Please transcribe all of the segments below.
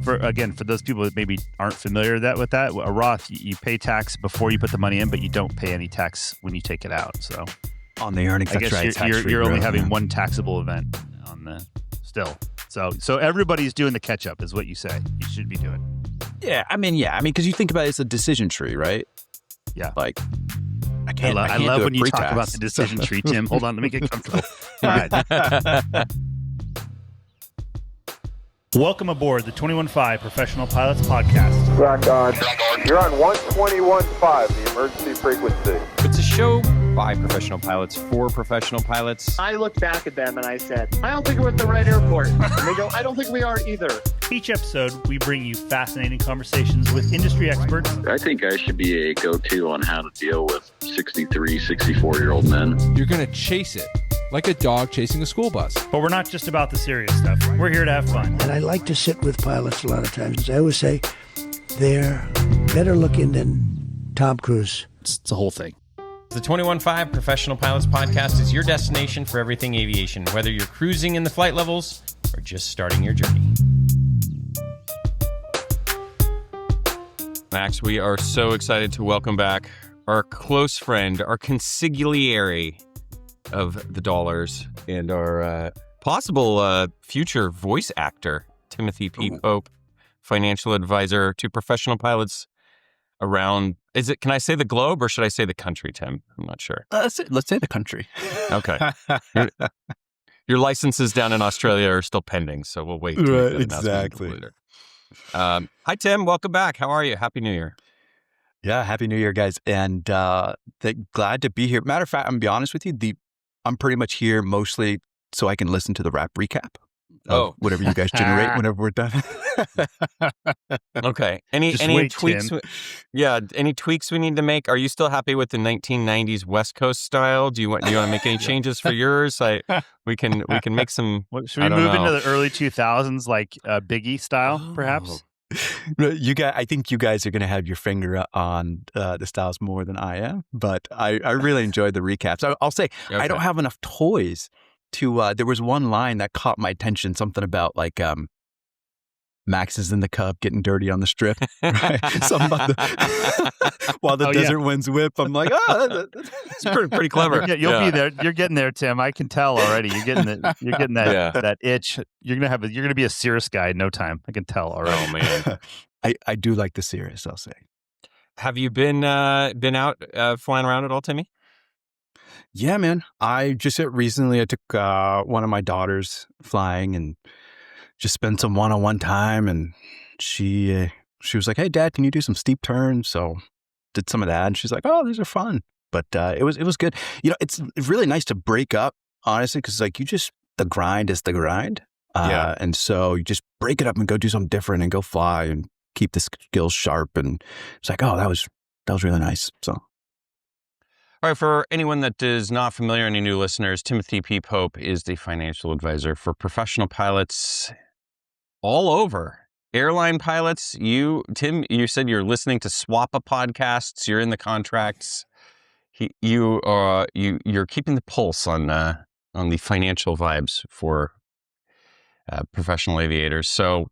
for those people that maybe aren't familiar with that, a Roth, you pay tax before you put the money in, but you don't pay any tax when you take it out. So on the earnings, I guess you're only having one taxable event on the still. So everybody's doing the catch up, is what you say. You should be doing. Yeah, I mean, because you think about it, it's a decision tree, right? Yeah. Like, I love when you talk about the decision tree, Tim. Hold on, let me get comfortable. All right. Welcome aboard the 21.5 Professional Pilots Podcast. Rock on. You're on 121.5, the emergency frequency. It's a show by professional pilots for professional pilots. I looked back at them and I said, I don't think we're at the right airport. And they go, I don't think we are either. Each episode, we bring you fascinating conversations with industry experts. I think I should be a go-to on how to deal with 63, 64-year-old men. You're going to chase it like a dog chasing a school bus. But we're not just about the serious stuff. We're here to have fun. And I like to sit with pilots a lot of times. I always say they're better looking than Tom Cruise. It's a whole thing. The 21.5 Professional Pilots Podcast is your destination for everything aviation, whether you're cruising in the flight levels or just starting your journey. Max, we are so excited to welcome back our close friend, our consigliere of the dollars, and our possible future voice actor, Timothy P. Pope, financial advisor to professional pilots around. Can I say the globe or should I say the country, Tim? I'm not sure. Let's say the country. Okay. Your licenses down in Australia are still pending, so we'll wait. Right, exactly. Later. Hi, Tim. Welcome back. How are you? Happy New Year. Yeah, Happy New Year, guys. And glad to be here. Matter of fact, I'm going to be honest with you, I'm pretty much here mostly so I can listen to the rap recap of whatever you guys generate whenever we're done. Okay. Any tweaks? Any tweaks we need to make? Are you still happy with the 1990s West Coast style? Do you want to make any changes for yours? We can make some. Should we move into the early 2000s, like Biggie style, perhaps? I think you guys are going to have your finger on the styles more than I am, but I really enjoyed the recaps. I'll say I don't have enough toys to. There was one line that caught my attention, something about like Max is in the Cub getting dirty on the strip, right? Something about while the desert winds whip. I'm like, it's pretty clever. You'll be there. You're getting there, Tim. I can tell already. You're getting that that itch. You're gonna be a Cirrus guy in no time. I can tell already. Oh man, I do like the Cirrus, I'll say. Have you been out flying around at all, Timmy? Yeah, man. I just recently I took one of my daughters flying and just spent some one-on-one time, and she was like, "Hey, Dad, can you do some steep turns?" So did some of that, and she's like, "Oh, these are fun." But it was good. It's really nice to break up, honestly, because like the grind is the grind, and so you just break it up and go do something different and go fly and keep the skills sharp. And it's like, oh, that was really nice. So. All right, for anyone that is not familiar, any new listeners, Timothy P. Pope is the financial advisor for professional pilots all over. Airline pilots, Tim, you said you're listening to SWAPA podcasts. You're in the contracts. You're keeping the pulse on the financial vibes for professional aviators. So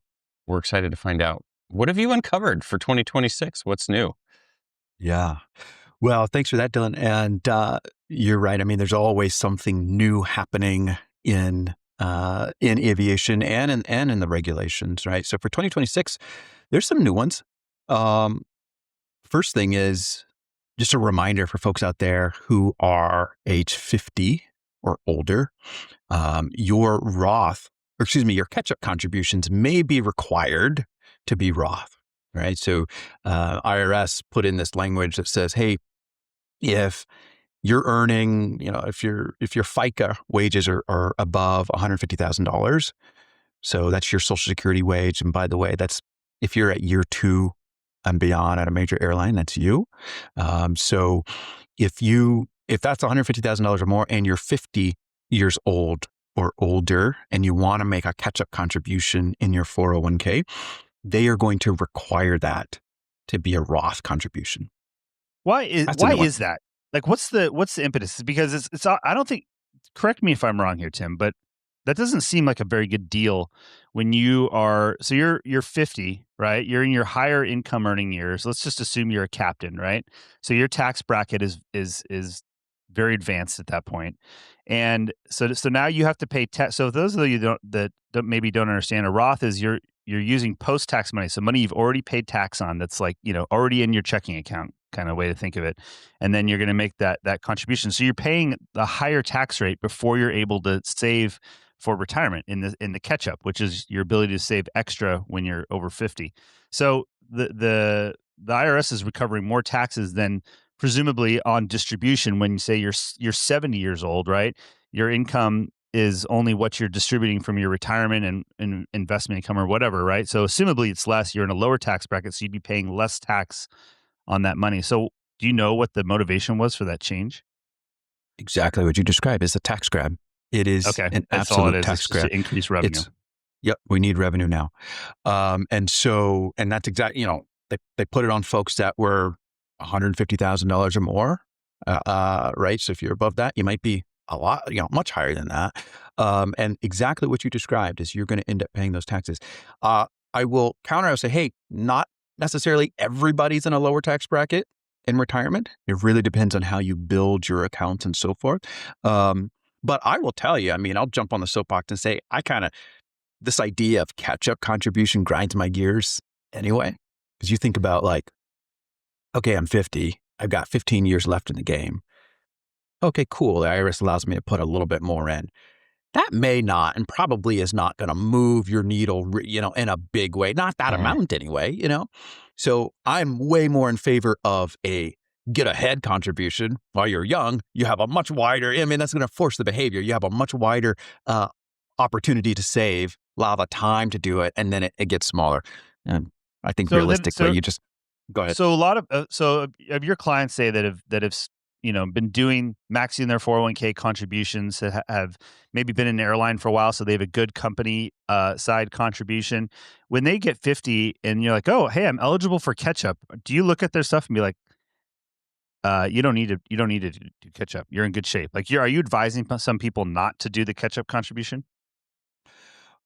we're excited to find out, what have you uncovered for 2026? What's new? Yeah. Well, thanks for that, Dylan. And you're right. I mean, there's always something new happening in aviation and in the regulations, right? So for 2026, there's some new ones. First thing is just a reminder for folks out there who are age 50 or older, your catch-up contributions may be required to be Roth, right? So IRS put in this language that says, hey, if you're earning, if your FICA wages are above $150,000, so that's your Social Security wage. And by the way, that's if you're at year 2 and beyond at a major airline, that's you. So if that's $150,000 or more, and you're 50 years old or older, and you want to make a catch-up contribution in your 401k, they are going to require that to be a Roth contribution. Why is that? Like, what's the impetus? Because it's I don't think, correct me if I'm wrong here, Tim, but that doesn't seem like a very good deal when you are, so you're 50, right? You're in your higher income earning years. Let's just assume you're a captain, right? So your tax bracket is very advanced at that point. And so now you have to pay tax. So those of you that maybe don't understand, a Roth is you're using post-tax money. So money you've already paid tax on that's like, already in your checking account, kind of way to think of it. And then you're going to make that contribution. So you're paying a higher tax rate before you're able to save for retirement in the catch-up, which is your ability to save extra when you're over 50. So the IRS is recovering more taxes than presumably on distribution when you say you're 70 years old, right? Your income is only what you're distributing from your retirement and investment income or whatever, right? So assumably it's less. You're in a lower tax bracket, so you'd be paying less tax on that money. So do you know what the motivation was for that change? Exactly what you described is a tax grab. It is an That's all it absolute is. tax It's just grab. to increase revenue. Yep, we need revenue now. And that's exactly, they put it on folks that were $150,000 or more, right? So if you're above that, you might be a lot, much higher than that. And exactly what you described is you're going to end up paying those taxes. I will counter, I'll say, hey, not necessarily everybody's in a lower tax bracket in retirement. It really depends on how you build your accounts and so forth. But I will tell you, I'll jump on the soapbox and say, this idea of catch-up contribution grinds my gears anyway. Because you think about okay, I'm 50. I've got 15 years left in the game. Okay, cool. The IRS allows me to put a little bit more in. That may not and probably is not going to move your needle, in a big way. Not that amount anyway, So I'm way more in favor of a get ahead contribution while you're young. You have a much wider, that's going to force the behavior. You have a much wider opportunity to save, a lot of time to do it, and then it gets smaller. And I think realistically, you just go ahead. So a lot of your clients say that have been doing maxing their 401k contributions, that have maybe been in an airline for a while, so they have a good company side contribution. When they get 50 and you're like, oh, hey, I'm eligible for catch up, do you look at their stuff and be like, you don't need to do catch up. You're in good shape. Are you advising some people not to do the catch up contribution?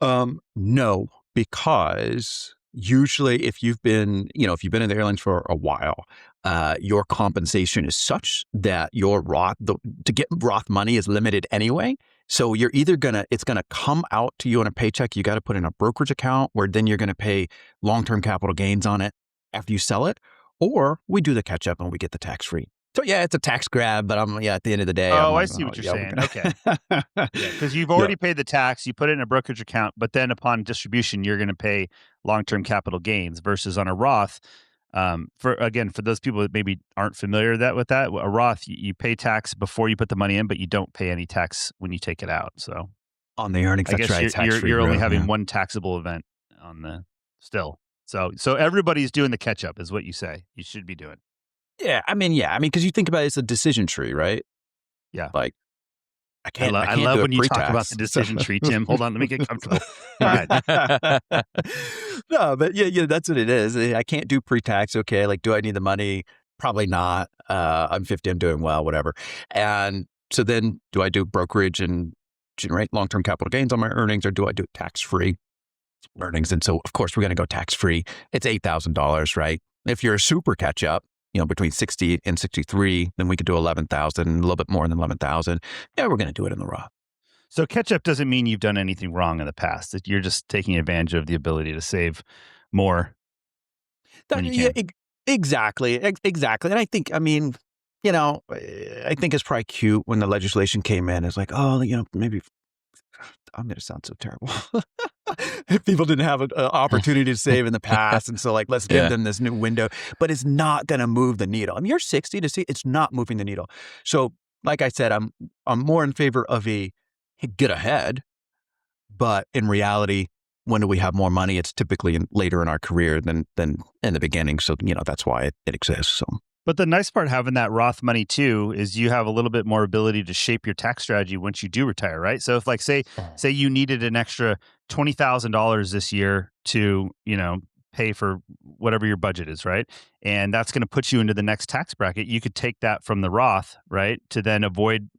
No, because usually if you've been in the airlines for a while, your compensation is such that your Roth, to get Roth money is limited anyway. So you're either it's going to come out to you on a paycheck. You got to put in a brokerage account where then you're going to pay long-term capital gains on it after you sell it, or we do the catch up and we get the tax free. So yeah, it's a tax grab, but at the end of the day. I see what you're saying. Okay. Because you've already paid the tax, you put it in a brokerage account, but then upon distribution, you're going to pay long-term capital gains versus on a Roth. For those people that maybe aren't familiar with that, a Roth, you pay tax before you put the money in, but you don't pay any tax when you take it out. So on the earnings, I guess you're only having one taxable event on the still. So everybody's doing the catch up is what you say you should be doing. Yeah, because you think about it, it's a decision tree, right? Yeah. I love when you talk about the decision tree, Tim. Hold on, let me get comfortable. All right. No, but yeah, that's what it is. I can't do pre-tax. Okay, do I need the money? Probably not. I'm 50. I'm doing well, whatever. And so then, do I do brokerage and generate long-term capital gains on my earnings, or do I do tax-free earnings? And so, of course, we're going to go tax-free. It's $8,000, right? If you're a super catch-up, between 60 and 63, then we could do 11,000, a little bit more than 11,000. Yeah, we're going to do it in the Roth. So catch up doesn't mean you've done anything wrong in the past. That you're just taking advantage of the ability to save more. Exactly. And I think, I think it's probably cute when the legislation came in. It's like, oh, maybe I'm going to sound so terrible. People didn't have an opportunity to save in the past. And so let's give them this new window, but it's not going to move the needle. You're 60 to see it's not moving the needle. So like I said, I'm more in favor of a get ahead, but in reality, when do we have more money? It's typically later in our career than in the beginning. So, that's why it exists. So. But the nice part having that Roth money too is you have a little bit more ability to shape your tax strategy once you do retire, right? So if say you needed an extra $20,000 this year to, pay for whatever your budget is, right? And that's going to put you into the next tax bracket. You could take that from the Roth, right, to then avoid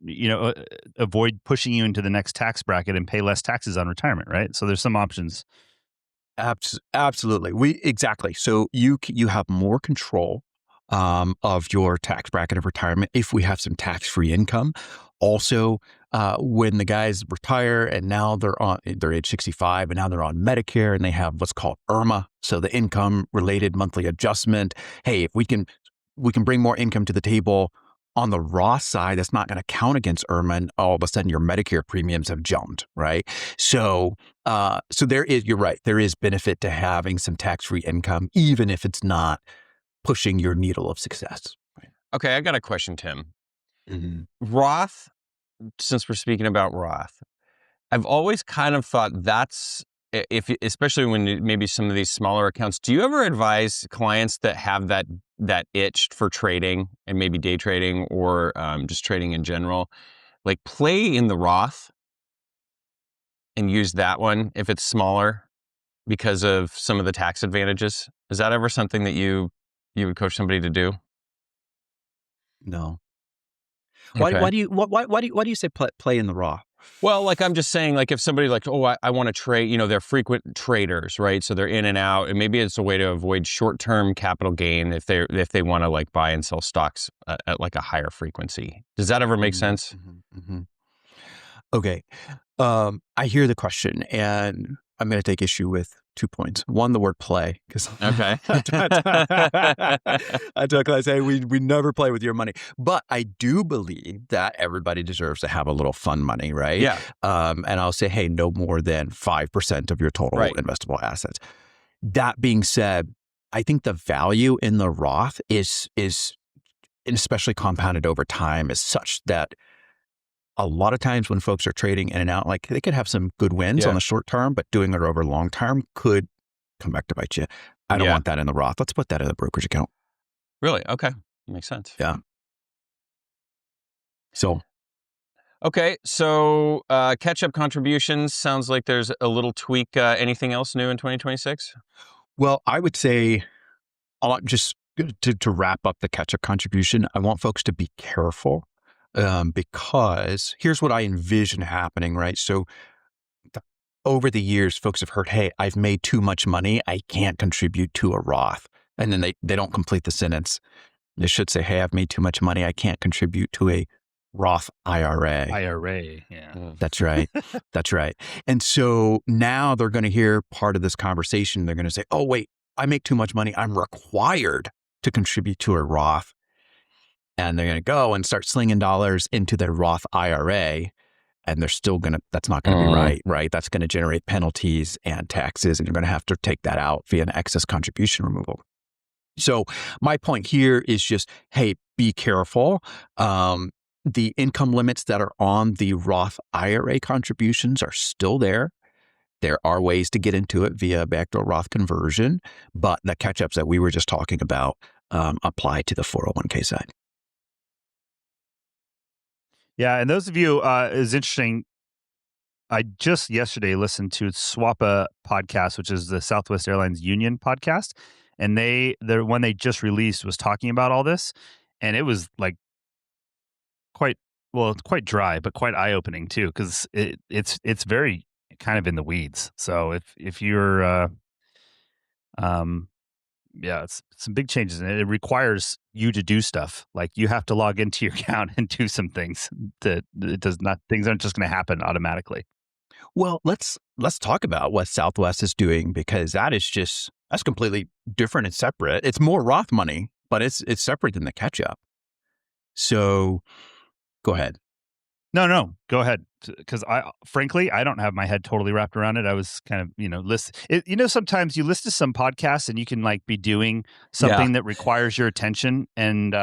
pushing you into the next tax bracket and pay less taxes on retirement, right? So there's some options. Absolutely. Exactly. So you have more control of your tax bracket of retirement if we have some tax-free income. Also, when the guys retire and now they're age 65 and now they're on Medicare and they have what's called IRMA, so the income related monthly adjustment. Hey, if we can bring more income to the table on the Roth side, that's not going to count against IRMA, and all of a sudden your Medicare premiums have jumped, right? So you're right. There is benefit to having some tax-free income, even if it's not pushing your needle of success. Right? Okay, I got a question, Tim. Mm-hmm. Roth, since we're speaking about Roth, I've always kind of thought that's, especially when maybe some of these smaller accounts, do you ever advise clients that have that itch for trading and maybe day trading or just trading in general, like play in the Roth and use that one if it's smaller because of some of the tax advantages? Is that ever something that you would coach somebody to do? No. Okay. Why do you say play in the Roth? Well, like I'm just saying, like if somebody like, oh, I want to trade, they're frequent traders, right? So they're in and out, and maybe it's a way to avoid short-term capital gain if they want to like buy and sell stocks at like a higher frequency. Does that ever make sense? Mm-hmm, mm-hmm. Okay. I hear the question, and I'm going to take issue with 2 points. One, the word play, because Okay. I say we never play with your money. But I do believe that everybody deserves to have a little fun money, right? Yeah. And I'll say, hey, no more than 5% of your total investable assets. That being said, I think the value in the Roth is and especially compounded over time, is such that a lot of times when folks are trading in and out, like they could have some good wins on the short term, but doing it over long term could come back to bite you. I don't want that in the Roth. Let's put that in the brokerage account. Really? Okay. Makes sense. Yeah. So. Okay. So catch-up contributions, sounds like there's a little tweak. Anything else new in 2026? Well, I would say just to wrap up the catch-up contribution, I want folks to be careful. Because here's what I envision happening, right? So over the years, folks have heard, hey, I've made too much money. I can't contribute to a Roth. And then they don't complete the sentence. They should say, hey, I've made too much money. I can't contribute to a Roth IRA. Yeah. That's right. That's right. And so now they're going to hear part of this conversation. They're going to say, oh, wait, I make too much money. I'm required to contribute to a Roth. And they're going to go and start slinging dollars into their Roth IRA. And they're still that's not going to be right? That's going to generate penalties and taxes. And you're going to have to take that out via an excess contribution removal. So my point here is just, hey, be careful. The income limits that are on the Roth IRA contributions are still there. There are ways to get into it via backdoor Roth conversion, but the catch-ups that we were just talking about apply to the 401k side. Yeah, and those of you, is interesting. I just yesterday listened to Swappa podcast, which is the Southwest Airlines Union podcast, and the one they just released was talking about all this, and it was like quite dry, but quite eye opening too, because it's very kind of in the weeds. So if you're yeah, it's some big changes, and it requires you to do stuff. Like you have to log into your account and do some things that things aren't just going to happen automatically. Well, let's talk about what Southwest is doing, because that's completely different and separate. It's more Roth money, but it's separate than the catch up. So go ahead. No, go ahead. Because frankly, I don't have my head totally wrapped around it. I was kind of, sometimes you listen to some podcasts and you can like be doing something that requires your attention and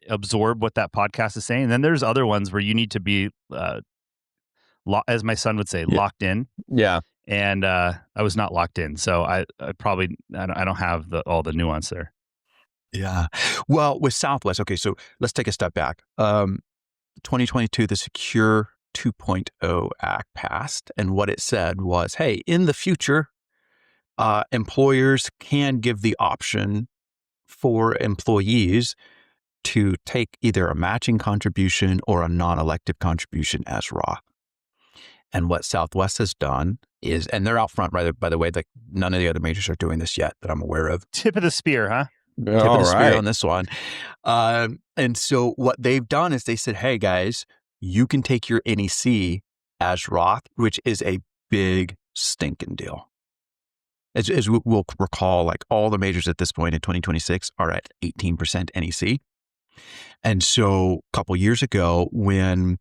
absorb what that podcast is saying. And then there's other ones where you need to be, as my son would say, locked in. Yeah. And I was not locked in, so I don't have all the nuance there. Yeah. Well, with Southwest, okay, so let's take a step back. 2022, the Secure 2.0 Act passed, and what it said was, hey, in the future, employers can give the option for employees to take either a matching contribution or a non-elective contribution as Roth. And what Southwest has done is, and they're out front, by the way, like none of the other majors are doing this yet that I'm aware of. Tip of the spear, huh? Tip of the spear on this one. And so what they've done is they said, hey guys, you can take your NEC as Roth, which is a big stinking deal. As we'll recall, like all the majors at this point in 2026 are at 18% NEC. And so a couple years ago, when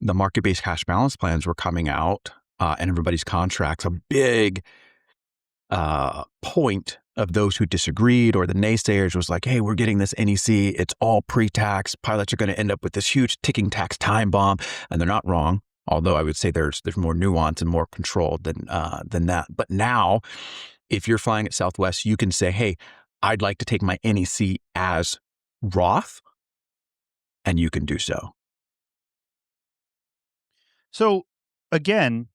the market-based cash balance plans were coming out and everybody's contracts, a big point of those who disagreed or the naysayers was like, hey, we're getting this NEC. It's all pre-tax. Pilots are going to end up with this huge ticking tax time bomb. And they're not wrong. Although I would say there's more nuance and more control than that. But now, if you're flying at Southwest, you can say, hey, I'd like to take my NEC as Roth, and you can do so. So again,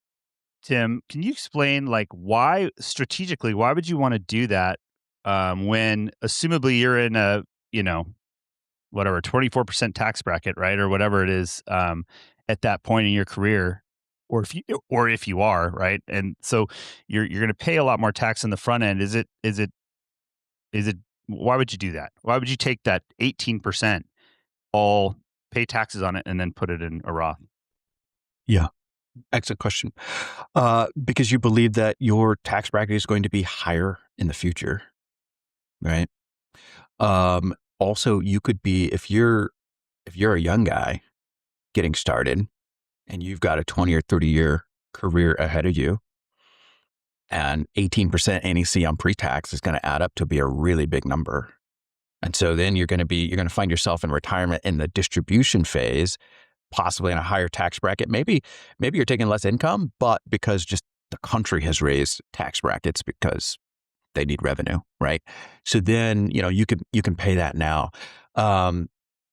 Tim, can you explain like why strategically, why would you want to do that when assumably you're in a, whatever, 24% tax bracket, right? Or whatever it is at that point in your career, or if you are, right? And so you're going to pay a lot more tax in the front end. Is it why would you do that? Why would you take that 18%, all pay taxes on it and then put it in a Roth? Yeah. Excellent question. Because you believe that your tax bracket is going to be higher in the future, right? Also, you could be, if you're a young guy getting started and you've got a 20 or 30 year career ahead of you, and 18% NEC on pre-tax is going to add up to be a really big number. And so then you're going to find yourself in retirement in the distribution phase, possibly in a higher tax bracket. Maybe you're taking less income, but because just the country has raised tax brackets because they need revenue, right? So then, you can pay that now.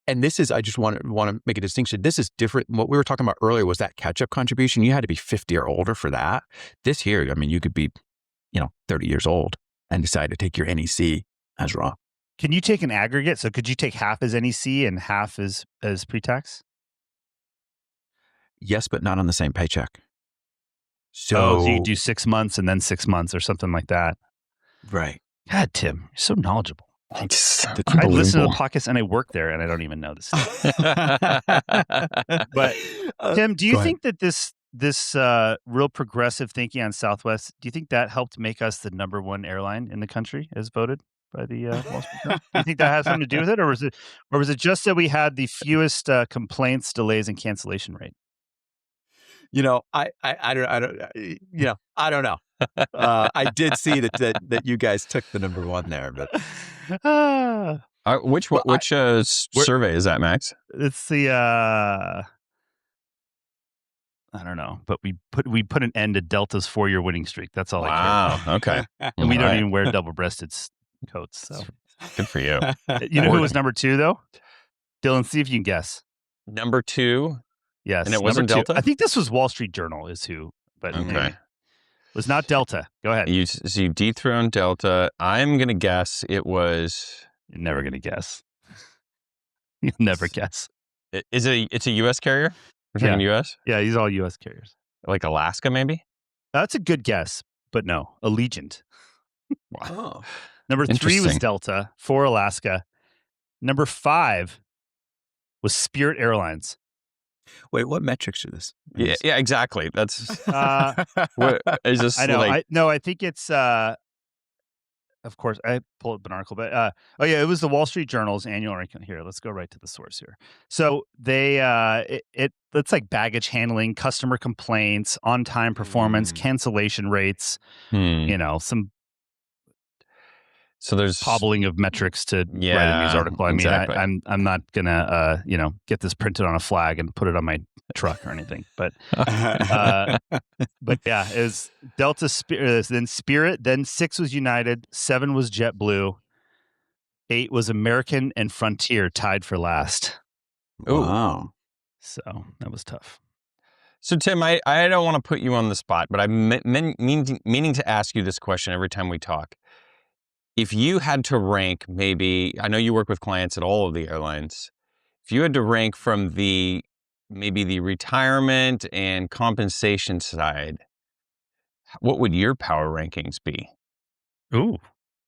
And this is, I just want to make a distinction. This is different. What we were talking about earlier was that catch-up contribution. You had to be 50 or older for that. This here, you could be, 30 years old and decide to take your NEC as Roth. Can you take an aggregate? So could you take half as NEC and half as pre-tax? Yes, but not on the same paycheck. So you do 6 months and then 6 months or something like that. Right. God, Tim, you're so knowledgeable. I listen to the podcast and I work there and I don't even know this stuff. But Tim, do you think that this real progressive thinking on Southwest, do you think that helped make us the #1 airline in the country as voted by the Wall Street Journal? Do you think that has something to do with it, or was it just that we had the fewest complaints, delays, and cancellation rate? I don't know. I did see that you guys took the #1 there, but which survey is that, Max? It's the I don't know, but we put an end to Delta's 4-year winning streak. That's all I care about. Okay. And we don't even wear double-breasted coats. So good for you. You know who was #2 though? Dylan, see if you can guess. #2. Yes, and it wasn't Delta. I think this was Wall Street Journal is who, but okay. It was not Delta. Go ahead. You dethroned Delta. I'm gonna guess it was. You're never gonna guess. You'll never guess. It's a U.S. carrier? We're talking U.S.? Yeah, these are all U.S. carriers. Like Alaska, maybe? That's a good guess, but no. Allegiant. Wow. #3 was Delta, 4 Alaska. #5 was Spirit Airlines. Wait, what metrics are this? Yeah, exactly. That's what is this? I know. I think it's of course I pulled up an article, but it was the Wall Street Journal's annual ranking. Here, let's go right to the source here. So they it's like baggage handling, customer complaints, on time performance, cancellation rates, some So there's hobbling of metrics to write a news article. I exactly. mean, I'm not gonna get this printed on a flag and put it on my truck or anything. But yeah, it was Delta, then Spirit, then 6 was United, 7 was JetBlue, 8 was American, and Frontier tied for last. Wow. So that was tough. So Tim, I don't want to put you on the spot, but I'm meaning to ask you this question every time we talk. If you had to rank, maybe, I know you work with clients at all of the airlines. If you had to rank from maybe the retirement and compensation side, what would your power rankings be? Ooh.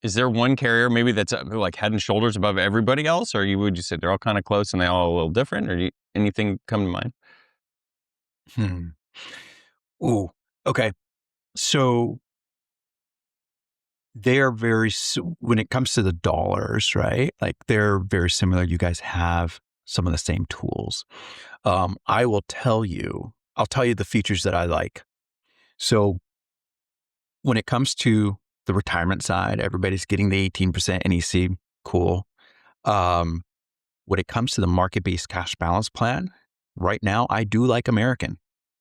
Is there one carrier maybe that's like head and shoulders above everybody else, or would you say they're all kind of close and they all a little different, or anything come to mind? Ooh, okay. So they're when it comes to the dollars, right? Like they're very similar. You guys have some of the same tools. I'll tell you the features that I like. So when it comes to the retirement side, everybody's getting the 18% NEC. Cool. When it comes to the market-based cash balance plan, right now, I do like American.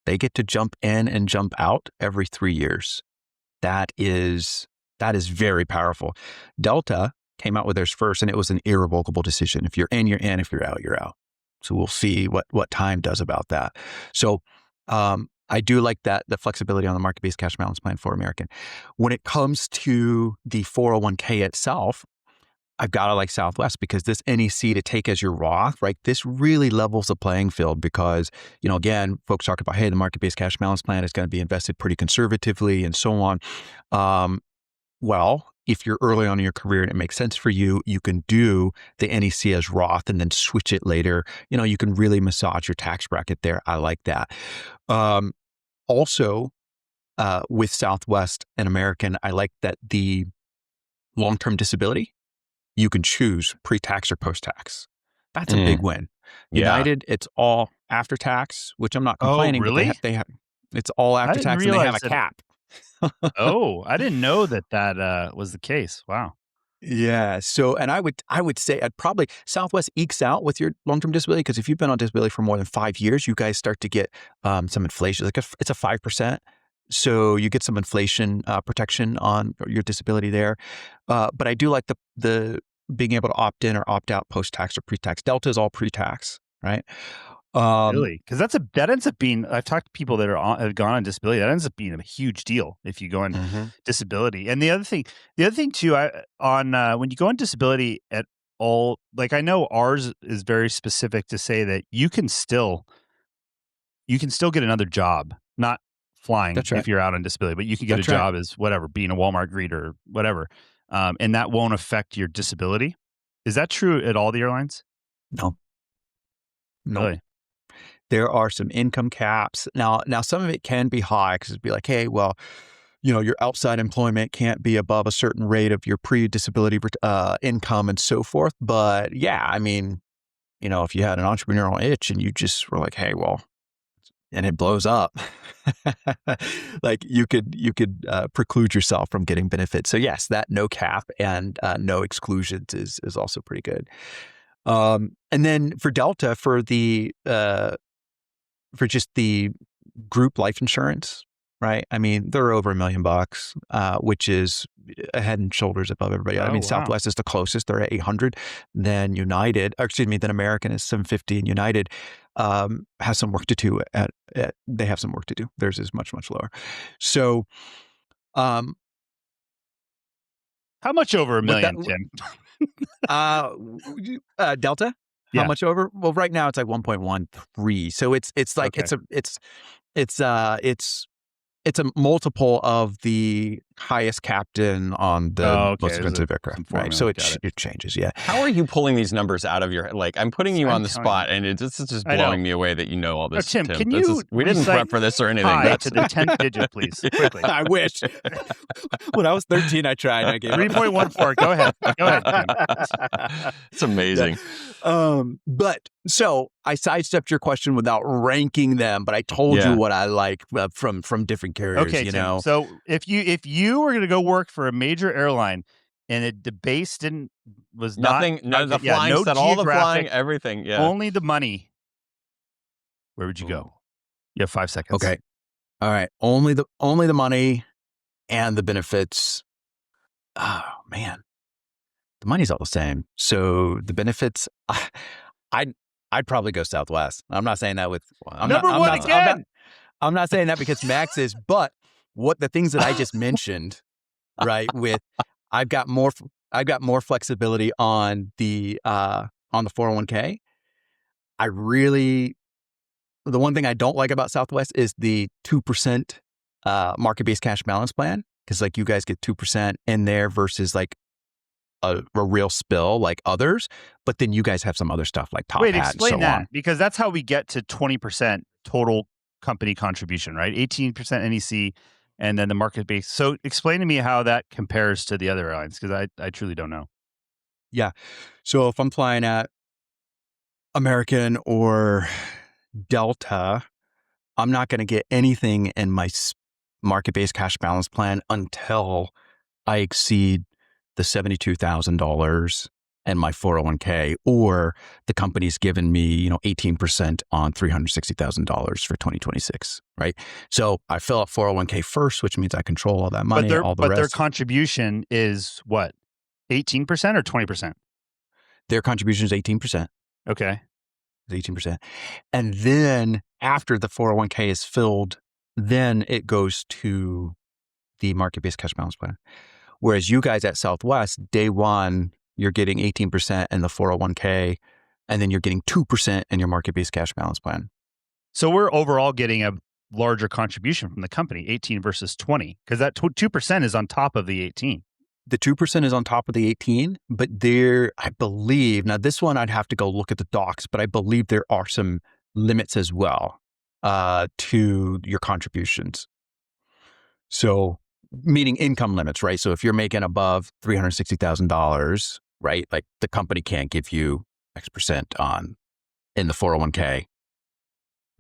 They get to jump in and jump out every 3 years. That is very powerful. Delta came out with theirs first, and it was an irrevocable decision. If you're in, you're in. If you're out, you're out. So we'll see what time does about that. So I do like that, the flexibility on the market-based cash balance plan for American. When it comes to the 401k itself, I've got to like Southwest because this NEC to take as your Roth, right? This really levels the playing field because, again, folks talk about, hey, the market-based cash balance plan is going to be invested pretty conservatively and so on. Well, if you're early on in your career and it makes sense for you, you can do the NEC as Roth and then switch it later. You can really massage your tax bracket there. I like that. Also, with Southwest and American, I like that the long-term disability, you can choose pre-tax or post-tax. That's a big win. United, it's all after tax, which I'm not complaining. Oh, really? But they have it's all after didn't tax and they have a realize cap. Oh, I didn't know that was the case. Wow. Yeah. So, and I would say I'd probably Southwest ekes out with your long-term disability because if you've been on disability for more than 5 years, you guys start to get some inflation. It's a 5%. So you get some inflation protection on your disability there. But I do like the being able to opt in or opt out post-tax or pre-tax. Delta is all pre-tax, right? Really? Because that ends up being. I've talked to people that have gone on disability. That ends up being a huge deal if you go on disability. And the other thing too, when you go on disability at all, like I know ours is very specific to say that you can still get another job, not flying That's right. if you're out on disability, but you can get That's a right. job as whatever, being a Walmart greeter or whatever, and that won't affect your disability. Is that true at all the airlines? No. Really? There are some income caps. Now some of it can be high because it'd be like, hey, well, your outside employment can't be above a certain rate of your pre-disability income and so forth. But yeah, I mean, if you had an entrepreneurial itch and you just were like, hey, well, and it blows up, like you could preclude yourself from getting benefits. So yes, that no cap and no exclusions is also pretty good. And then for Delta, for just the group life insurance, right? I mean, they're over $1 million, which is a head and shoulders above everybody. I mean, wow. Southwest is the closest; they're at 800. Then then American is 750, and United has some work to do. They have some work to do. Theirs is much lower. So, how much over $1 million, Tim? Delta. Yeah. How much over? Well, right now it's like 1.13. So it's like Okay. it's a multiple of the highest captain on the most expensive aircraft, right? So it changes. Yeah. How are you pulling these numbers out of your head? Like, I'm putting you on the spot, and it's just blowing me away that you know all this. Tim, can you? We didn't prep for this or anything. That's to the 10th digit, please. Quickly. I wish. When I was 13, I tried. I gave 3.14. Go ahead, Tim. It's amazing. But so I sidestepped your question without ranking them, but I told you what I like from different carriers. Okay, Tim. So if you were going to go work for a major airline and the base was nothing, not the flying, no all the flying, everything, only the money, where would you go? You have 5 seconds. Okay. All right. Only the money and the benefits. Oh man, the money's all the same. So the benefits, I'd probably go Southwest. I'm not saying that with number one again. I'm not saying that because Max is, but what the things that I just mentioned, right? With I've got more flexibility on the 401k. The one thing I don't like about Southwest is the 2% market-based cash balance plan, because like you guys get 2% in there versus like a real spill like others, but then you guys have some other stuff like top Wait, hat explain and so that, on. because that's how we get to 20% total company contribution, right? 18% NEC, and then the market base. So explain to me how that compares to the other airlines, because I truly don't know. Yeah. So if I'm flying at American or Delta, I'm not going to get anything in my market-based cash balance plan until I exceed the $72,000 and my 401k, or the company's given me, 18% on $360,000 for 2026, right? So I fill up 401k first, which means I control all that money, all the But their rest. contribution is what? 18% or 20%? Their contribution is 18%. Okay. 18%. And then after the 401k is filled, then it goes to the market-based cash balance plan. Whereas you guys at Southwest, day one, you're getting 18% in the 401k, and then you're getting 2% in your market-based cash balance plan. So we're overall getting a larger contribution from the company, 18 versus 20, because that 2% is on top of the 18. The 2% is on top of the 18, but I believe, now this one I'd have to go look at the docs, but I believe there are some limits as well to your contributions. So meaning income limits, right? So if you're making above $360,000, right? Like the company can't give you X% in the 401k,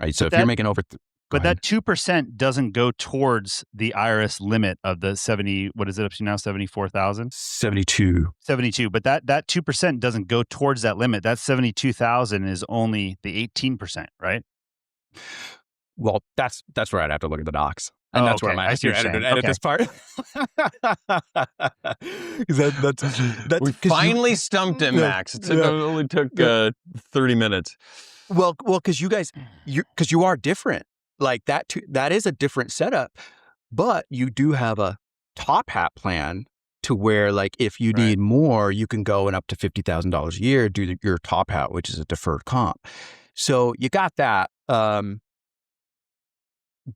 right? So if you're making over, but that 2% doesn't go towards the IRS limit of the 70, what is it up to now? 74,000? 72. 72. But that 2% doesn't go towards that limit. That 72,000 is only the 18%, right? Well, that's where I'd have to look at the docs. And that's where I'm I see what you're saying. edit this part. We finally stumped it, Max. It only took 30 minutes. Well, because you are different. Like that is a different setup, but you do have a top hat plan to where, like, if you need more, you can go and up to $50,000 a year, do your top hat, which is a deferred comp. So you got that.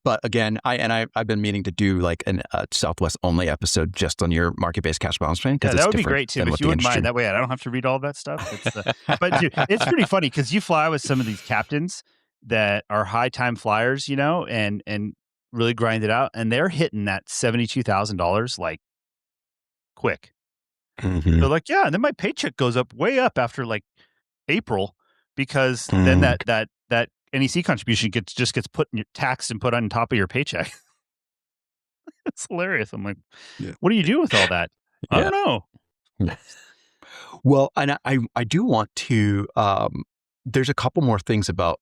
But again, I've been meaning to do like a Southwest only episode just on your market-based cash balance plan. Yeah, that would be great too. If you wouldn't mind, that way I don't have to read all of that stuff. But dude, it's pretty funny because you fly with some of these captains that are high time flyers, and really grind it out, and they're hitting that $72,000 like quick. Mm-hmm. They're like, yeah, and then my paycheck goes way up after like April, because then that NEC contribution gets put in your taxed and put on top of your paycheck. It's hilarious. I'm like, what do you do with all that? I don't know. Well, and I do want to, there's a couple more things about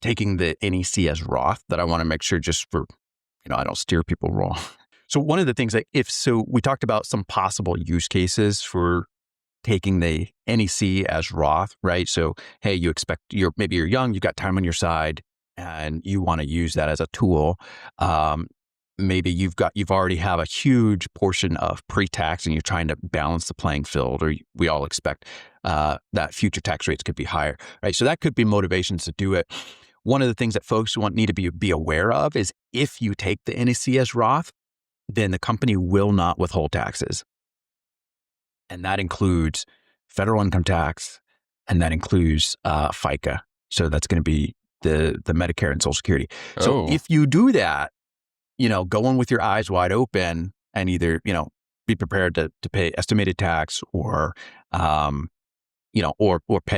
taking the NEC as Roth that I want to make sure, just for, I don't steer people wrong. So one of the things we talked about some possible use cases for taking the NEC as Roth, right? So, hey, maybe you're young, you got time on your side, and you want to use that as a tool. Maybe you've already have a huge portion of pre-tax, and you're trying to balance the playing field, or we all expect that future tax rates could be higher, right? So that could be motivations to do it. One of the things that folks need to be aware of is if you take the NEC as Roth, then the company will not withhold taxes. And that includes federal income tax, and that includes FICA. So that's going to be the Medicare and Social Security. So if you do that, go in with your eyes wide open and either, be prepared to pay estimated tax or pay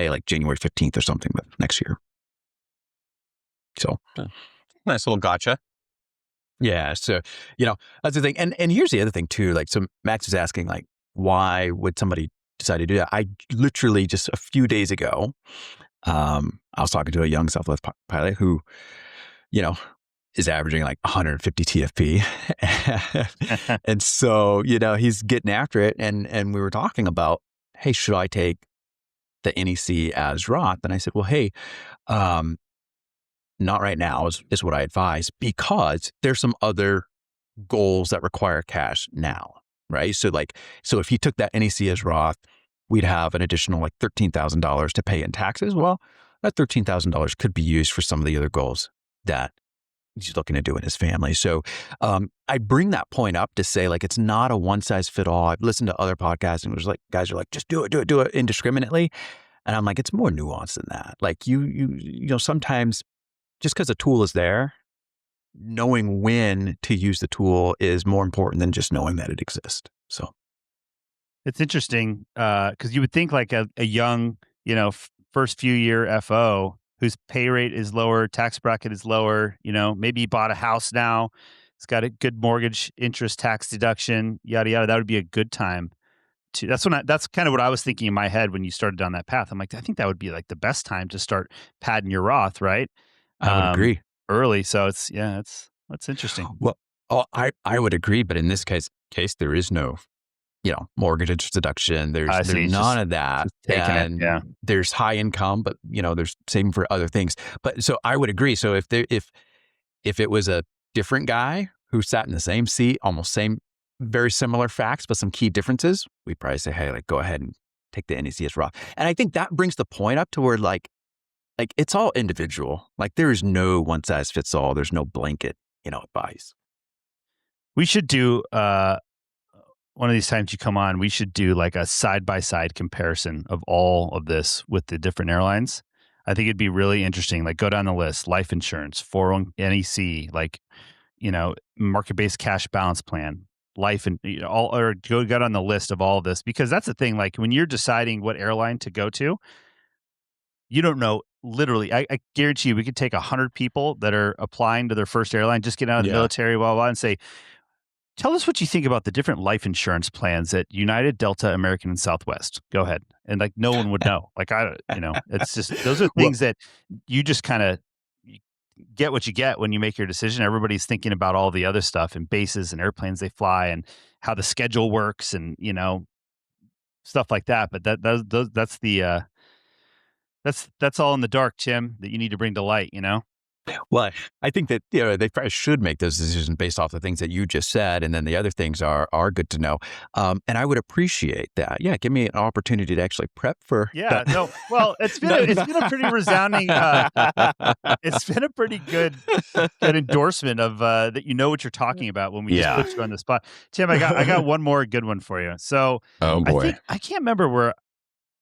like January 15th or something next year. So nice little gotcha. Yeah. So, that's the thing. And here's the other thing too. Like, so Max is asking, like, why would somebody decide to do that? I literally just a few days ago, I was talking to a young Southwest pilot who, is averaging like 150 TFP. And so, he's getting after it. And we were talking about, hey, should I take the NEC as Roth? And I said, well, hey, not right now is what I advise, because there's some other goals that require cash now, right? So if he took that NEC as Roth, we'd have an additional like $13,000 to pay in taxes. Well, that $13,000 could be used for some of the other goals that he's looking to do in his family. So I bring that point up to say, like, it's not a one size fit all. I've listened to other podcasts and it was like, guys are like, just do it indiscriminately. And I'm like, it's more nuanced than that. Like you know, sometimes just because a tool is there, knowing when to use the tool is more important than just knowing that it exists. So It's interesting because you would think like a young, you know, first few year FO whose pay rate is lower, tax bracket is lower, you know, maybe he bought a house now, it's got a good mortgage interest tax deduction, yada, yada. That would be a good time to, that's kind of what I was thinking in my head when you started down that path. I'm like, I think that would be like the best time to start padding your Roth, right? I would agree. Early. So that's interesting. Well, I would agree. But in this case, there is no, you know, mortgage interest deduction. There's none of that. And there's high income, but you know, there's saving for other things. But so I would agree. So if it was a different guy who sat in the same seat, almost same, very similar facts, but some key differences, we'd probably say, hey, like, go ahead and take the NEC as Roth. And I think that brings the point up to where like it's all individual. Like there is no one size fits all. There's no blanket, you know, advice. We should do one of these times you come on, we should do like a side-by-side comparison of all of this with the different airlines. I think it'd be really interesting. Like go down the list, life insurance, 401 NEC, like, you know, market-based cash balance plan, life and you know, all, or go down the list of all of this, because that's the thing. Like when you're deciding what airline to go to, you don't know. Literally, I guarantee you, we could take 100 people that are applying to their first airline, just get out of the military, blah, blah, and say, tell us what you think about the different life insurance plans at United, Delta, American, and Southwest. Go ahead. And like, no one would know. Like, it's just, those are things that you just kind of get what you get when you make your decision. Everybody's thinking about all the other stuff and bases and airplanes they fly and how the schedule works and, you know, stuff like that. But that's the, that's all in the dark, Tim, that you need to bring to light, you know? Well, I think that, you know, they probably should make those decisions based off the things that you just said. And then the other things are good to know. And I would appreciate that. Yeah. Give me an opportunity to actually prep for. Yeah. No, well, it's been a pretty resounding, it's been a pretty good endorsement of, that you know what you're talking about when we just put you on the spot. Tim, I got one more good one for you. So oh boy, I can't remember where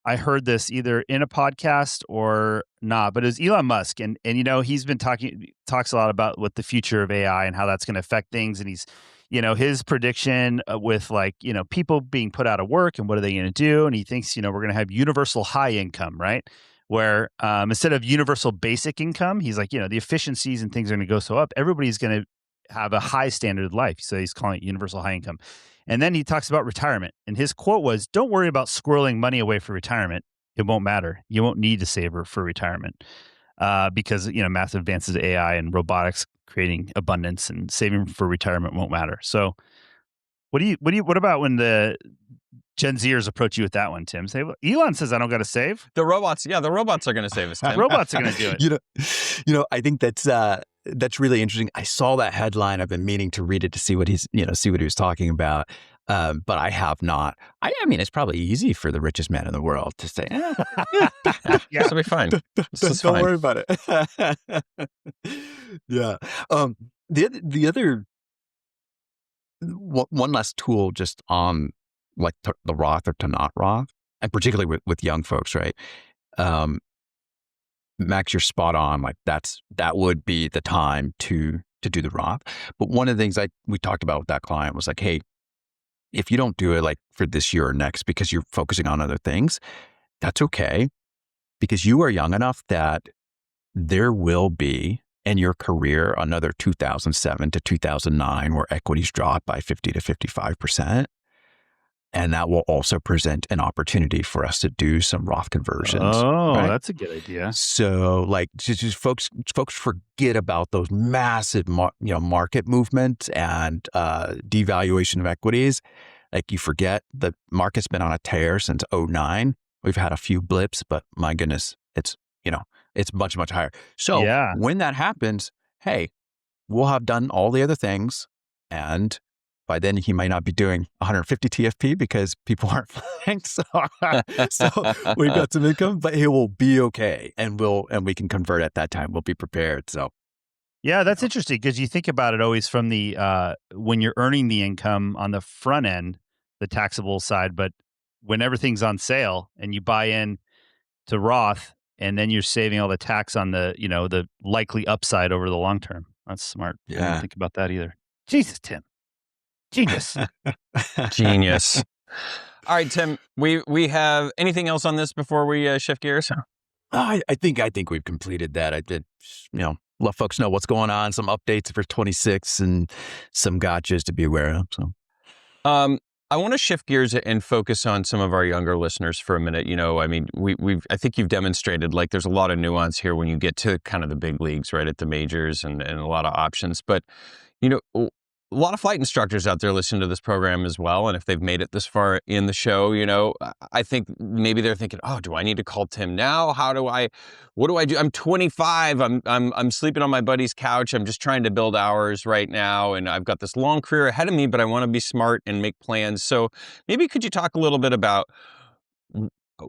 I heard this either in a podcast or not, but it was Elon Musk. And you know, he's been talks a lot about what the future of AI and how that's going to affect things. And he's, you know, his prediction with like, you know, people being put out of work and what are they going to do? And he thinks, you know, we're going to have universal high income, right? Where instead of universal basic income, he's like, you know, the efficiencies and things are going to go so up. Everybody's going to have a high standard of life. So he's calling it universal high income. And then he talks about retirement. And his quote was, don't worry about squirreling money away for retirement. It won't matter. You won't need to save for retirement because, you know, massive advances in AI and robotics creating abundance and saving for retirement won't matter. So what about when the Gen Zers approach you with that one, Tim? Say, well, Elon says I don't got to save. The robots are going to save us, Tim. Robots are going to do it. You know, I think that's really interesting. I saw that headline. I've been meaning to read it to see what he was talking about. But I have not. I mean, it's probably easy for the richest man in the world to say, yeah, it'll be fine. Don't worry about it. Yeah. The other one last tool just on like the Roth or to not Roth, and particularly with young folks, right? Max, you're spot on. Like that would be the time to do the Roth. But one of the things we talked about with that client was like, hey, if you don't do it like for this year or next because you're focusing on other things, that's okay, because you are young enough that there will be in your career another 2007 to 2009 where equities drop by 50 to 55%. And that will also present an opportunity for us to do some Roth conversions. Oh, right? That's a good idea. So like just folks forget about those massive, market movements and devaluation of equities. Like you forget the market's been on a tear since 2009. We've had a few blips, but my goodness, it's, It's much, much higher. So Yeah. when that happens, hey, we'll have done all the other things. And by then he might not be doing 150 TFP because people aren't flying. So we've got some income, but it will be okay. And we can convert at that time. We'll be prepared. So Yeah, that's interesting because you think about it always from the when you're earning the income on the front end, the taxable side, but when everything's on sale and you buy in to Roth and then you're saving all the tax on the, the likely upside over the long term. That's smart. I didn't yeah. think about that either. Jesus, Tim. Genius. Genius. All right, Tim, we have anything else on this before we shift gears? I think we've completed that. I did, let folks know what's going on, some updates for 26 and some gotchas to be aware of. So, I want to shift gears and focus on some of our younger listeners for a minute. I mean, I think you've demonstrated like there's a lot of nuance here when you get to kind of the big leagues, right, at the majors and a lot of options. But, a lot of flight instructors out there listen to this program as well. And if they've made it this far in the show, I think maybe they're thinking, oh, do I need to call Tim now? What do I do? I'm 25. I'm sleeping on my buddy's couch. I'm just trying to build hours right now. And I've got this long career ahead of me, but I want to be smart and make plans. So maybe could you talk a little bit about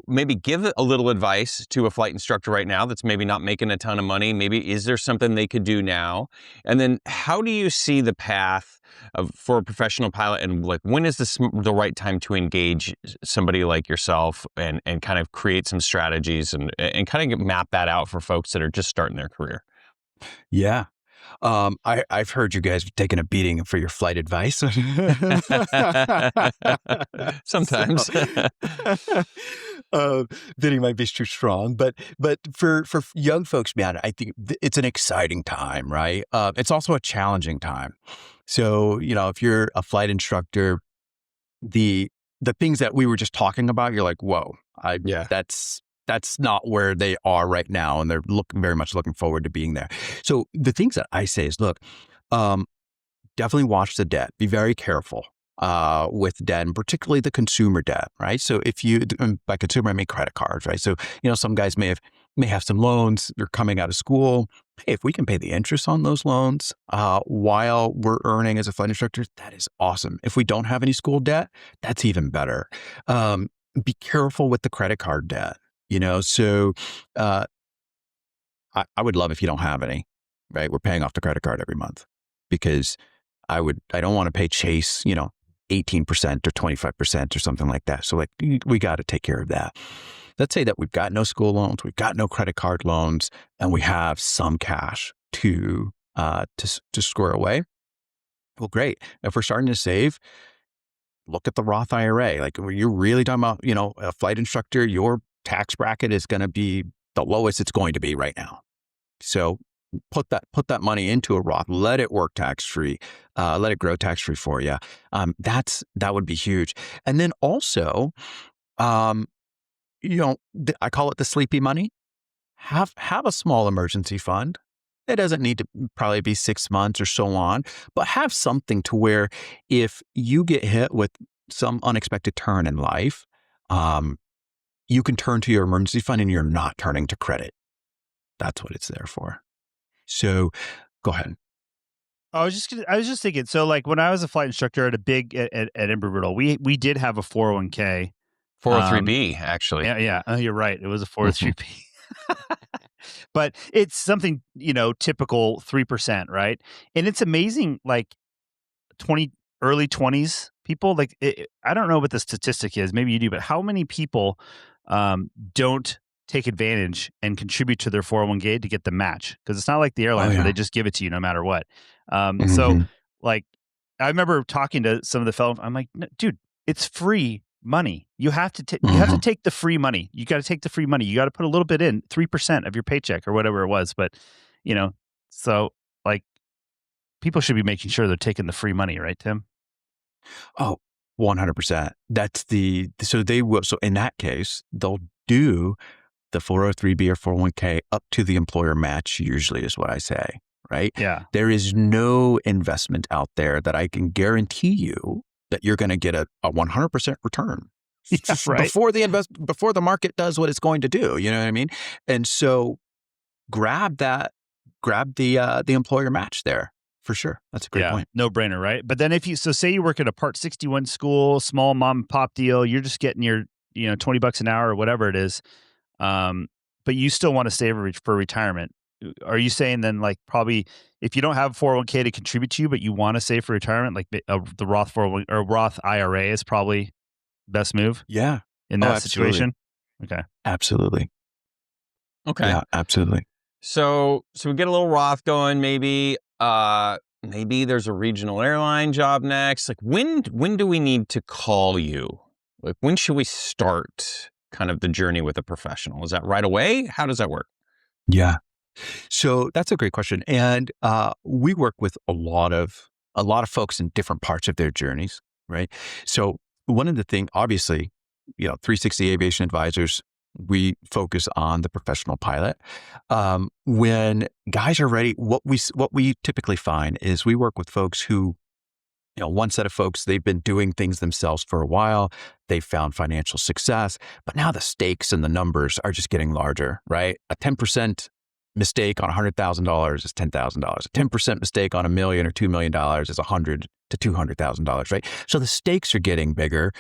maybe give a little advice to a flight instructor right now that's maybe not making a ton of money? Maybe is there something they could do now? And then how do you see the path for a professional pilot, and like when is the right time to engage somebody like yourself and kind of create some strategies and kind of map that out for folks that are just starting their career? yeah. I've heard you guys taking a beating for your flight advice. Sometimes. Beating might be too strong, but for young folks, man, I think it's an exciting time, right? It's also a challenging time. So, if you're a flight instructor, the things that we were just talking about, you're like, whoa, that's not where they are right now. And they're very much looking forward to being there. So the things that I say is, look, definitely watch the debt. Be very careful with debt, and particularly the consumer debt, right? So by consumer, I mean credit cards, right? So, some guys may have some loans. They're coming out of school. Hey, if we can pay the interest on those loans while we're earning as a flight instructor, that is awesome. If we don't have any school debt, that's even better. Be careful with the credit card debt. So I would love if you don't have any, right? We're paying off the credit card every month because I don't want to pay Chase, 18% or 25% or something like that. So we got to take care of that. Let's say that we've got no school loans, we've got no credit card loans, and we have some cash to square away. Well, great. If we're starting to save, look at the Roth IRA. Like you're really talking about, a flight instructor, your tax bracket is going to be the lowest it's going to be right now. So put that money into a Roth, let it work tax-free, let it grow tax-free for you. That would be huge. And then also, I call it the sleepy money. Have a small emergency fund. It doesn't need to probably be 6 months or so on, but have something to where if you get hit with some unexpected turn in life, you can turn to your emergency fund and you're not turning to credit. That's what it's there for. So go ahead. I was just thinking. So, like when I was a flight instructor at Embry-Riddle, we did have a 401k, 403B actually. Yeah. Oh, you're right. It was a 403B, but it's something typical 3%, right? And it's amazing, like early 20s people. Like I don't know what the statistic is. Maybe you do, but how many people don't take advantage and contribute to their 401k to get the match? Because it's not like the airlines where they just give it to you no matter what. So like I remember talking to some of the fellows. I'm like, no, dude, it's free money. You have to take the free money. You got to take the free money. You got to put a little bit in, 3% of your paycheck or whatever it was. But so like people should be making sure they're taking the free money, right, Tim? Oh, 100%. So they will. So in that case, they'll do the 403B or 401k up to the employer match, usually is what I say, right? Yeah. There is no investment out there that I can guarantee you that you're going to get a 100% return right. before the market does what it's going to do. You know what I mean? And so grab the employer match there for sure. That's a great point. No brainer, right? But then say you work at a Part 61 school, small mom and pop deal, you're just getting your, $20 an hour or whatever it is. But you still want to save for retirement. Are you saying then, like, probably if you don't have a 401k to contribute to you, but you want to save for retirement, like the Roth 401 or Roth IRA is probably best move? Yeah. In that situation? Okay. Absolutely. Okay. Yeah, absolutely. So we get a little Roth going, maybe. Maybe there's a regional airline job next. Like, when do we need to call you? Like, when should we start kind of the journey with a professional? Is that right away? How does that work? Yeah. So that's a great question. And we work with a lot of folks in different parts of their journeys, right? So one of the things, obviously, 360 Aviation Advisors, we focus on the professional pilot. When guys are ready, what we typically find is we work with folks who, one set of folks, they've been doing things themselves for a while. They've found financial success, but now the stakes and the numbers are just getting larger, right? A 10% mistake on $100,000 is $10,000. A 10% mistake on $1 million or $2 million is $100,000 to $200,000, right? So the stakes are getting bigger.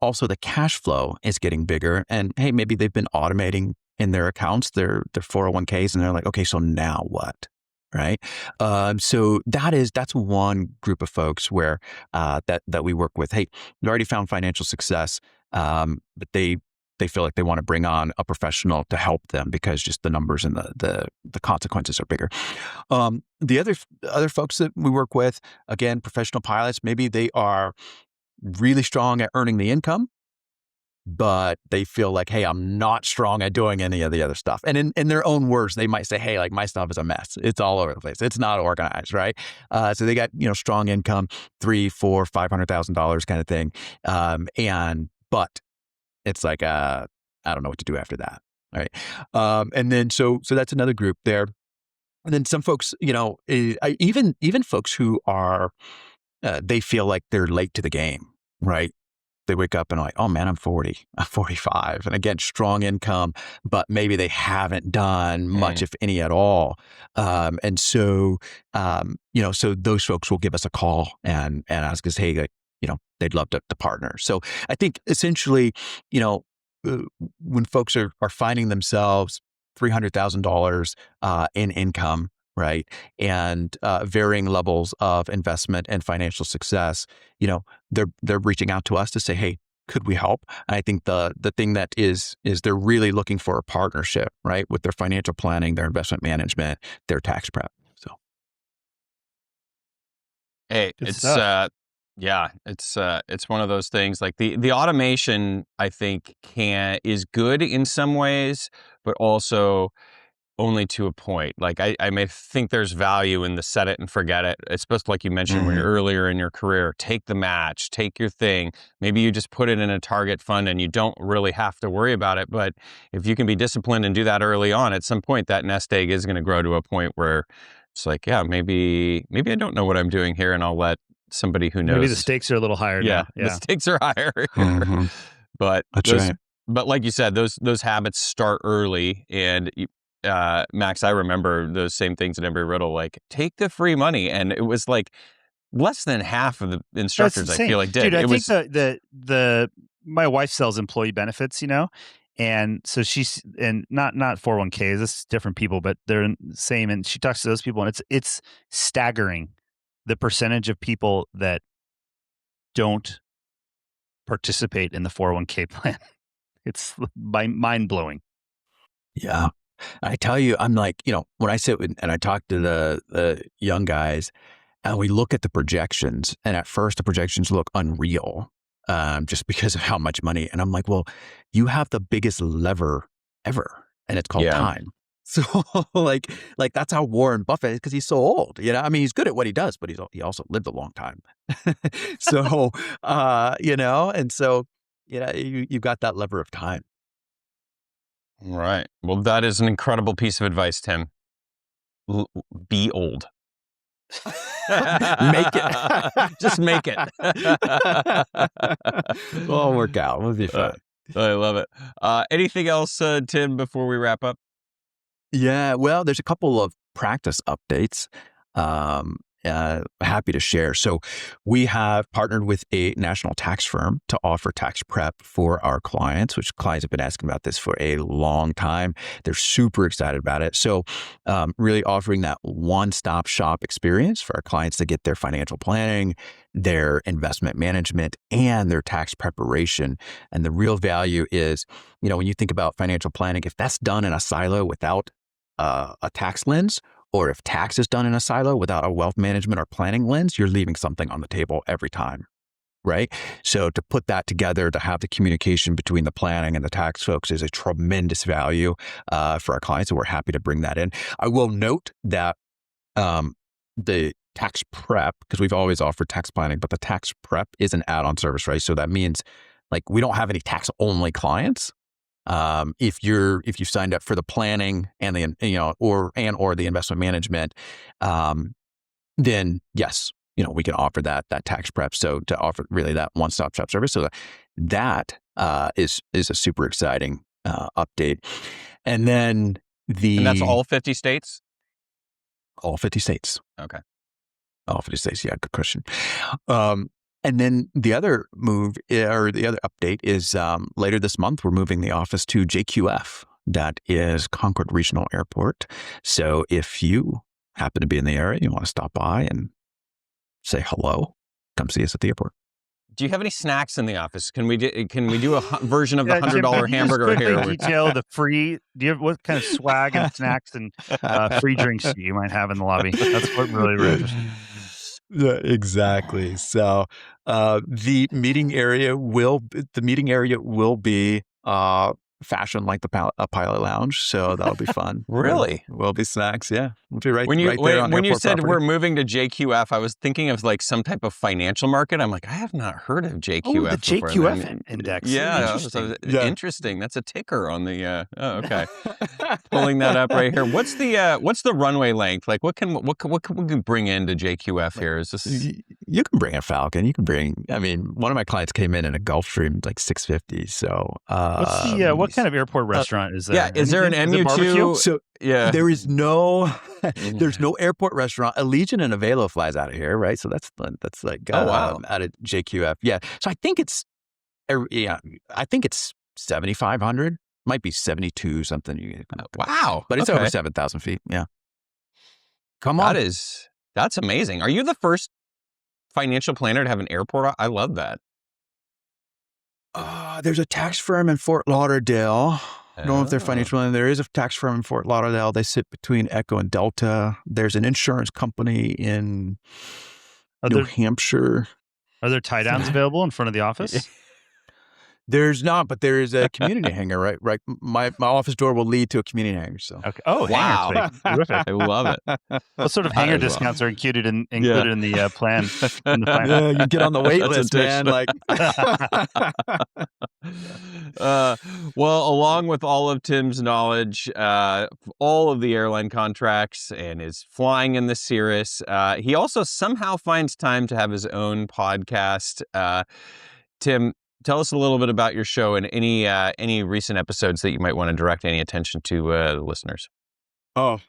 Also, the cash flow is getting bigger. And hey, maybe they've been automating in their accounts, their 401ks, and they're like, okay, so now what? Right. So that's one group of folks where that we work with. Hey, you already found financial success, but they feel like they want to bring on a professional to help them because just the numbers and the consequences are bigger. The other folks that we work with, again, professional pilots, maybe they are really strong at earning the income, but they feel like, hey, I'm not strong at doing any of the other stuff. And in their own words, they might say, hey, like, my stuff is a mess. It's all over the place. It's not organized, right? So they got, strong income, $300,000, $400,000, $500,000 kind of thing. But it's like, I don't know what to do after that. Right. And then, so that's another group there. And then some folks, even folks who are, they feel like they're late to the game, right? They wake up and are like, oh man, I'm 40, I'm 45. And again, strong income, but maybe they haven't done much, if any at all. And so, so those folks will give us a call and ask us, hey, they'd love to partner. So I think essentially, when folks are finding themselves $300,000 in income, right, and varying levels of investment and financial success, they're reaching out to us to say, hey, could we help? And I think the thing that is they're really looking for a partnership, right, with their financial planning, their investment management, their tax prep. So, hey, it's one of those things. Like the automation, I think is good in some ways, but also only to a point. Like I may think there's value in the set it and forget it. It's supposed to, like you mentioned when you're earlier in your career, take the match, take your thing. Maybe you just put it in a target fund and you don't really have to worry about it. But if you can be disciplined and do that early on, at some point that nest egg is going to grow to a point where it's like, yeah, maybe I don't know what I'm doing here, and I'll let somebody who knows. Maybe the stakes are a little higher now. Yeah, the stakes are higher here. But that's right. But like you said, those habits start early, and Max, I remember those same things at Embry-Riddle, like, take the free money. And it was like less than half of the instructors I feel like did. Dude, I think my wife sells employee benefits, and so she's, and not 401ks, it's different people, but they're the same. And she talks to those people, and it's staggering the percentage of people that don't participate in the 401k plan. It's mind blowing. Yeah. I tell you, I'm like, when I sit and I talk to the young guys and we look at the projections, and at first the projections look unreal, just because of how much money. And I'm like, well, you have the biggest lever ever, and it's called time. So like that's how Warren Buffett is, because he's so old. I mean, he's good at what he does, but he also lived a long time. So, and so, you've got that lever of time. Right. Well, that is an incredible piece of advice, Tim. Be old. Make it. Just make it. We'll work out. We'll be fine. I love it. Anything else, Tim, before we wrap up? Yeah, well, there's a couple of practice updates. Happy to share. So we have partnered with a national tax firm to offer tax prep for our clients, which clients have been asking about this for a long time. They're super excited about it. So really offering that one-stop shop experience for our clients to get their financial planning, their investment management, and their tax preparation. And the real value is, when you think about financial planning, if that's done in a silo without a tax lens, or if tax is done in a silo without a wealth management or planning lens, you're leaving something on the table every time, right? So to put that together, to have the communication between the planning and the tax folks is a tremendous value for our clients, and we're happy to bring that in. I will note that the tax prep, because we've always offered tax planning, but the tax prep is an add-on service, right? So that means we don't have any tax-only clients. If you signed up for the planning and or the investment management, then yes, we can offer that tax prep. So to offer really that one-stop shop service, so that is a super exciting update. And then And that's all 50 states? All 50 states. Okay. All 50 states. Yeah, good question. And then the other move or the other update is later this month, we're moving the office to JQF. That is Concord Regional Airport. So if you happen to be in the area, you want to stop by and say hello, come see us at the airport. Do you have any snacks in the office? Can we do a version of the $100 hamburger here? Detail the free. Do you have what kind of swag and snacks and free drinks you might have in the lobby? That's what really interesting. Yeah, exactly. So the meeting area will be fashioned like a pilot lounge. So that'll be fun. Really? Will be snacks. Yeah, we'll be right. When you said property. We're moving to JQF, I was thinking of some type of financial market. I'm like, I have not heard of JQF. Oh, the before. JQF index. Yeah, interesting. That's a ticker on the. Oh, okay. Pulling that up right here. What's the runway length? What can we bring into JQF here? Is this? You can bring a Falcon. You can bring. I mean, one of my clients came in a Gulfstream 650. So what kind of airport restaurant is there? Yeah, is there an MU2? So yeah, there is no. There's no airport restaurant. Allegiant and Avelo flies out of here, right? So that's oh, wow. out of JQF. Yeah. So I think it's 7,500. Might be 72 something. Wow. But it's over 7,000 feet. Yeah. Come on. That's amazing. Are you the first financial planner to have an airport? I love that. There's a tax firm in Fort Lauderdale. I don't know if they're financial. And there is a tax firm in Fort Lauderdale. They sit between Echo and Delta. There's an insurance company in New Hampshire. Are there tie downs available in front of the office? There's not, but there is a community hangar, right? Right. My office door will lead to a community hangar. So. Okay. Oh, wow. Terrific. I love it. What sort of hangar discounts are included in the plan? Yeah, you get on the wait list, man. Well, along with all of Tim's knowledge, all of the airline contracts and his flying in the Cirrus, he also somehow finds time to have his own podcast. Tim, tell us a little bit about your show and any recent episodes that you might want to direct any attention to the listeners. Oh,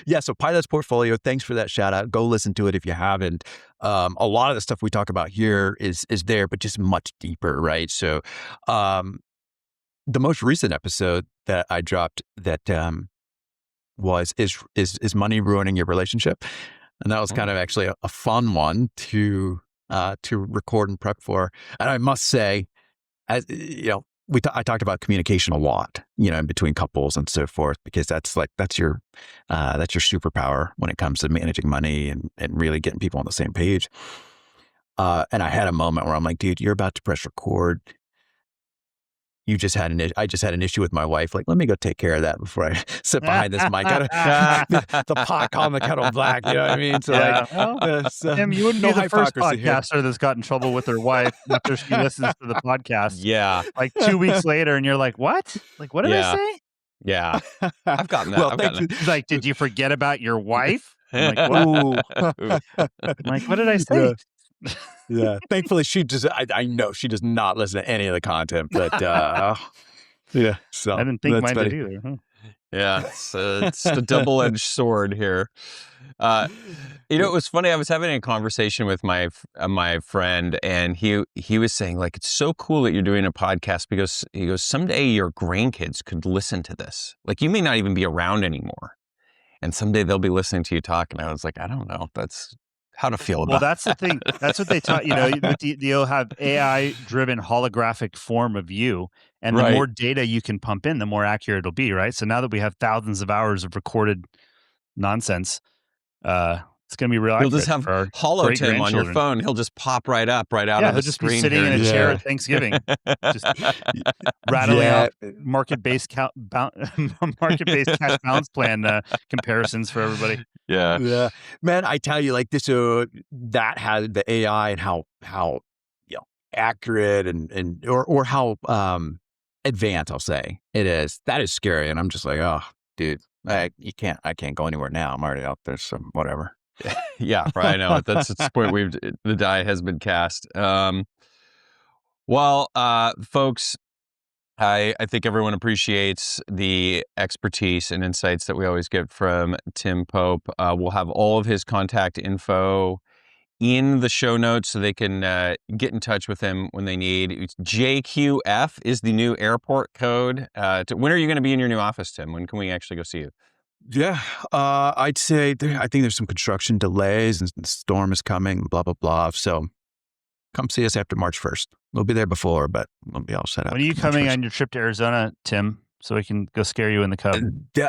yeah. So Pilot's Portfolio, thanks for that shout out. Go listen to it if you haven't. A lot of the stuff we talk about here is there, but just much deeper, right? So the most recent episode that I dropped that is money ruining your relationship? And that was kind of actually a fun one to record and prep for. And I must say, as I talked about communication a lot, in between couples and so forth, because that's your superpower when it comes to managing money and really getting people on the same page. And I had a moment where I'm like, dude, you're about to press record. I just had an issue with my wife. Let me go take care of that before I sit behind this mic. The pot calling the kettle black. You know what I mean? So, Tim, you wouldn't be the first podcaster that's got in trouble with her wife after she listens to the podcast. Yeah. 2 weeks later, and you're like, what? What did I say? Yeah. I've gotten that. She's like, did you forget about your wife? I'm like, ooh. I'm like, what did I say? Yeah. Thankfully, I know she does not listen to any of the content, but yeah. So I didn't think mine did either. Huh? Yeah, it's a double-edged sword here. It was funny. I was having a conversation with my friend, and he was saying, like, it's so cool that you're doing a podcast because he goes, someday your grandkids could listen to this. Like, you may not even be around anymore, and someday they'll be listening to you talk. And I was like, I don't know. That's how to feel Well, about. that's the thing. That's what they taught. You'll have AI-driven holographic form of you, and the Right. more data you can pump in, the more accurate it'll be. Right. So now that we have thousands of hours of recorded nonsense, it's going to be real You'll accurate just have for our Holo great Tim on your grandchildren. phone. He'll just pop right up, right out Yeah, on he'll the just be screen sitting here. in a chair Yeah. at Thanksgiving, just rattling Yeah. off market-based market-based cash balance plan comparisons for everybody. Yeah. Yeah, man, I tell you, like this, that had the AI and how accurate and or how advanced, I'll say it is. That is scary, and I'm just like, oh, dude, I can't go anywhere now. I'm already out there, so whatever. Yeah, right. I know. That's the point the die has been cast. Well, folks, I think everyone appreciates the expertise and insights that we always get from Tim Pope. We'll have all of his contact info in the show notes so they can get in touch with him when they need. It's JQF is the new airport code. When are you going to be in your new office, Tim? When can we actually go see you? Yeah, I'd say I think there's some construction delays and the storm is coming, blah, blah, blah. So come see us after March 1st. We'll be there before, but we'll be all set up. When are you coming on your trip to Arizona, Tim, so we can go scare you in the Cub?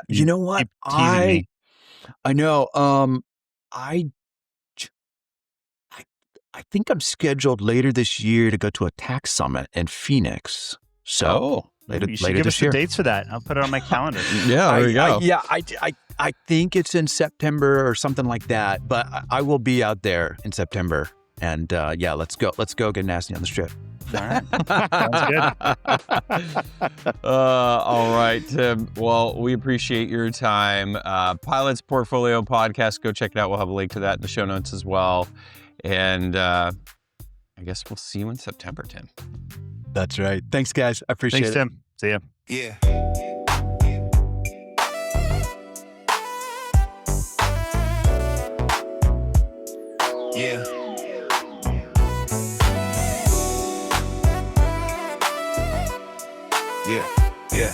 You know what? Keep teasing me. I know. I think I'm scheduled later this year to go to a tax summit in Phoenix. So later You should give us this the year. dates for that. I'll put it on my calendar. Yeah, there you go. I think it's in September or something like that. But I will be out there in September. And yeah, let's go get nasty on the strip. All right. Sounds good. All right, Tim. Well, we appreciate your time. Pilots Portfolio Podcast. Go check it out. We'll have a link to that in the show notes as well. And I guess we'll see you in September, Tim. That's right. Thanks, guys. I appreciate it. Thanks, Tim. See ya. Yeah. Yeah. Yeah. Yeah.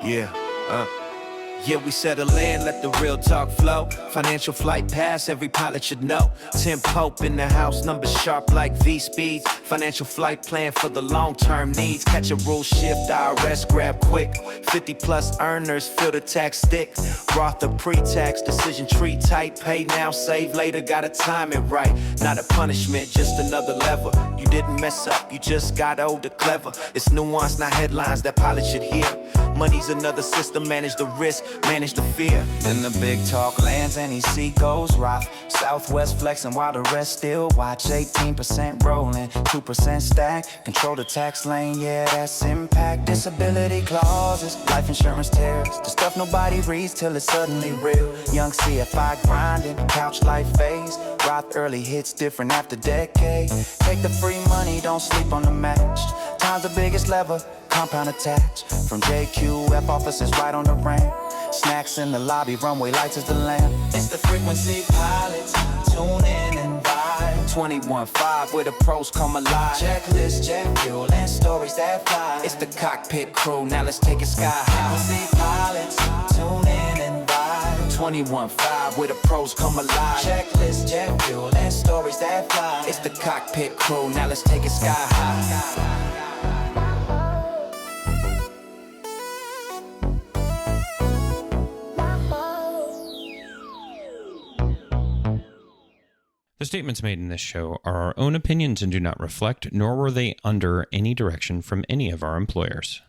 Yeah. Yeah, we settle in, let the real talk flow. Financial flight pass, every pilot should know. Tim Pope in the house, numbers sharp like V-speeds. Financial flight plan for the long-term needs. Catch a rule shift, IRS grab quick. 50-plus earners feel the tax stick. Roth or pre-tax, decision tree tight. Pay now, save later, gotta time it right. Not a punishment, just another lever. You didn't mess up, you just got older, clever. It's nuance, not headlines that pilots should hear. Money's another system, manage the risk, manage the fear. Then the big talk lands and EC goes Roth. Southwest flexing while the rest still watch. 18% rolling, 2% stack. Control the tax lane, yeah, that's impact. Disability clauses, life insurance tears. The stuff nobody reads till it's suddenly real. Young CFI grinding, couch life phase. Roth early hits different after decade. Take the free money, don't sleep on the match. Time's the biggest lever, compound attach. From JQF offices right on the ramp. Snacks in the lobby, runway lights is the lamp. It's the frequency pilots, tune in and vibe. 21.5 where the pros come alive. Checklist, jet fuel, and stories that fly. It's the cockpit crew, now let's take it sky high. Frequency pilots, tune in and vibe. 21.5 where the pros come alive. Checklist, jet fuel, and stories that fly. It's the cockpit crew, now let's take it sky high. The statements made in this show are our own opinions and do not reflect, nor were they under any direction from any of our employers.